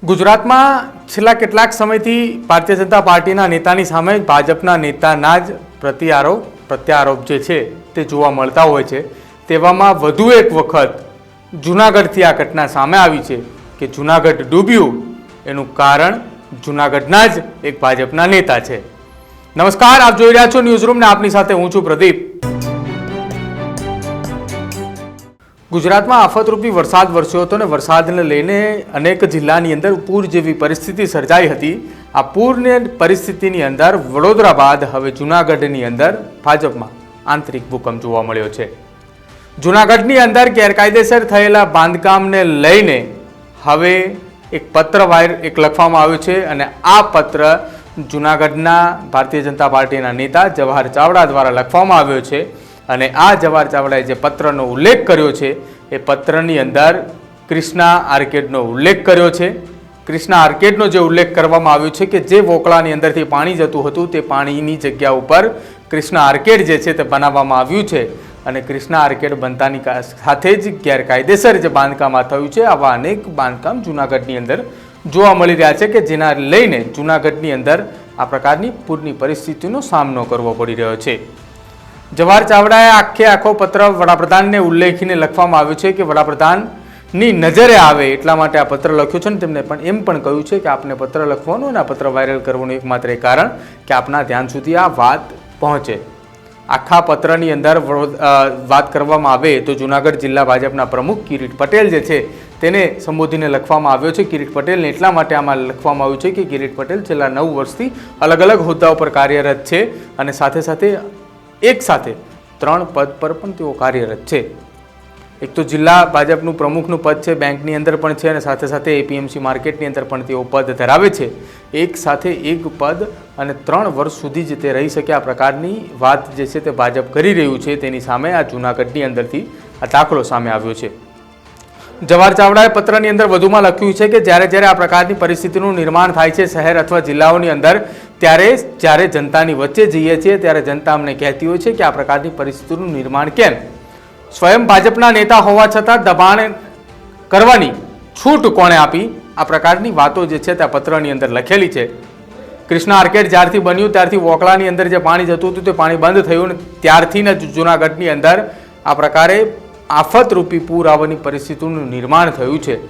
ગુજરાતમાં છેલ્લા કેટલાક સમયથી ભારતીય જનતા પાર્ટીના નેતાની સામે ભાજપના નેતાના જ પ્રત્યારોપ જે છે તે જોવા મળતા હોય છે। તેવામાં વધુ એક વખત જૂનાગઢથી આ ઘટના સામે આવી છે કે જૂનાગઢ ડૂબ્યું એનું કારણ જૂનાગઢના જ એક ભાજપના નેતા છે। નમસ્કાર, આપ જોઈ રહ્યા છો ન્યૂઝરૂમ ને આપની સાથે હું છું પ્રદીપ। ગુજરાતમાં આફતરૂપી વરસાદ વરસ્યો હતો અને વરસાદને લઈને અનેક જિલ્લાની અંદર પૂર જેવી પરિસ્થિતિ સર્જાઈ હતી। આ પૂરની પરિસ્થિતિની અંદર વડોદરા બાદ હવે જૂનાગઢની અંદર ભાજપમાં આંતરિક ભૂકંપ જોવા મળ્યો છે। જૂનાગઢની અંદર ગેરકાયદેસર થયેલા બાંધકામને લઈને હવે એક પત્ર લખવામાં આવ્યો છે અને આ પત્ર જૂનાગઢના ભારતીય જનતા પાર્ટીના નેતા જવાહર ચાવડા દ્વારા લખવામાં આવ્યો છે અને આ જવાહર ચાવડાએ જે પત્રનો ઉલ્લેખ કર્યો છે એ પત્રની અંદર ક્રિષ્ના આર્કેડનો ઉલ્લેખ કર્યો છે। ક્રિષ્ના આર્કેડનો જે ઉલ્લેખ કરવામાં આવ્યો છે કે જે વોકળાની અંદરથી પાણી જતું હતું તે પાણીની જગ્યા ઉપર ક્રિષ્ના આર્કેડ જે છે તે બનાવવામાં આવ્યું છે અને ક્રિષ્ના આર્કેડ બનતાની સાથે જ ગેરકાયદેસર જે બાંધકામ થયું છે આવા અનેક બાંધકામ જૂનાગઢની અંદર જોવા મળી રહ્યા છે કે જેના લઈને જૂનાગઢની અંદર આ પ્રકારની પૂરની પરિસ્થિતિનો સામનો કરવો પડી રહ્યો છે। જવાહર ચાવડાએ આખો પત્ર વડાપ્રધાનને ઉલ્લેખીને લખવામાં આવ્યો છે કે વડાપ્રધાનની નજરે આવે એટલા માટે આ પત્ર લખ્યો છે અને તેમને પણ એમ પણ કહ્યું છે કે આપને પત્ર લખવાનું અને આ પત્ર વાયરલ કરવાનું એકમાત્ર કારણ કે આપના ધ્યાન સુધી આ વાત પહોંચે। આખા પત્રની અંદર વાત કરવામાં આવે તો જૂનાગઢ જિલ્લા ભાજપના પ્રમુખ કિરીટ પટેલ જે છે તેને સંબોધીને લખવામાં આવ્યો છે। કિરીટ પટેલને એટલા માટે આમાં લખવામાં આવ્યું છે કે કિરીટ પટેલ છેલ્લા 9 વર્ષથી અલગ અલગ હોદ્દાઓ પર કાર્યરત છે અને સાથે સાથે એક સાથે 3 પદ પર પણ તેઓ કાર્યરત છે। એક તો જિલ્લા ભાજપનું પ્રમુખનું પદ છે, બેંકની અંદર પણ છે અને સાથે સાથે એપીએમસી માર્કેટની અંદર પણ તેઓ પદ ધરાવે છે। એક સાથે એક પદ અને 3 વર્ષ સુધી જ તે રહી શકે આ પ્રકારની વાત જે છે તે ભાજપ કરી રહ્યું છે તેની સામે આ જૂનાગઢની અંદરથી આ દાખલો સામે આવ્યો છે। જવાહર ચાવડાએ પત્રની અંદર વધુમાં લખ્યું છે કે જ્યારે આ પ્રકારની પરિસ્થિતિનું નિર્માણ થાય છે શહેર અથવા જિલ્લાઓની અંદર જ્યારે જનતાની વચ્ચે જઈએ છીએ ત્યારે જનતા અમને કહેતી હોય છે કે આ પ્રકારની પરિસ્થિતિનું નિર્માણ કેમ? સ્વયં ભાજપના નેતા હોવા છતાં દબાણ કરવાની છૂટ કોણે આપી? આ પ્રકારની વાતો જે છે તે પત્રની અંદર લખેલી છે। ક્રિષ્ના આર્કેડ જ્યારથી બન્યું ત્યારથી વોકળાની અંદર જે પાણી જતું હતું તે પાણી બંધ થયું અને ત્યારથી જૂનાગઢની અંદર આ પ્રકારે આફતરૂપી પૂર આવવાની પરિસ્થિતિનું નિર્માણ થયું છે।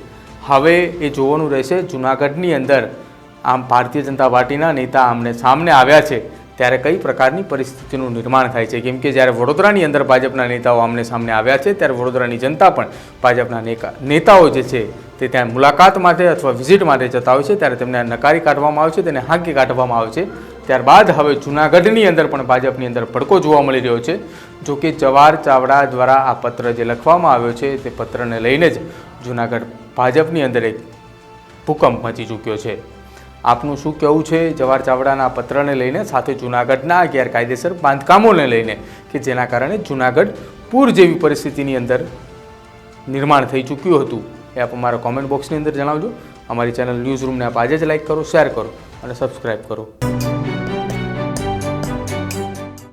હવે એ જોવાનું રહેશે જૂનાગઢની અંદર આમ ભારતીય જનતા પાર્ટીના નેતા આમને સામને આવ્યા છે ત્યારે કઈ પ્રકારની પરિસ્થિતિનું નિર્માણ થાય છે। કેમ કે જ્યારે વડોદરાની અંદર ભાજપના નેતાઓ આમને સામને આવ્યા છે ત્યારે વડોદરાની જનતા પણ ભાજપના નેતાઓ જે છે તે ત્યાં મુલાકાત માટે અથવા વિઝિટ માટે જતા હોય છે ત્યારે તેમને નકારી કાઢવામાં આવે છે, તેને હાંકી કાઢવામાં આવે છે। ત્યારબાદ હવે જૂનાગઢની અંદર પણ ભાજપની અંદર ભડકો જોવા મળી રહ્યો છે। જો કે જવાહર ચાવડા દ્વારા આ પત્ર જે લખવામાં આવ્યો છે તે પત્રને લઈને જ જૂનાગઢ ભાજપની અંદર એક ભૂકંપ મચી ચૂક્યો છે। આપનું શું કહેવું છે જવાહર ચાવડાના પત્રને લઈને, સાથે જૂનાગઢના ગેરકાયદેસર બાંધકામોને લઈને કે જેના કારણે જૂનાગઢ પૂર જેવી પરિસ્થિતિની અંદર નિર્માણ થઈ ચૂક્યું હતું? એ આપ અમારા કોમેન્ટ બોક્સની અંદર જણાવજો। અમારી ચેનલ ન્યૂઝરૂમને આપ આજે જ લાઇક કરો, શેર કરો અને સબસ્ક્રાઈબ કરો।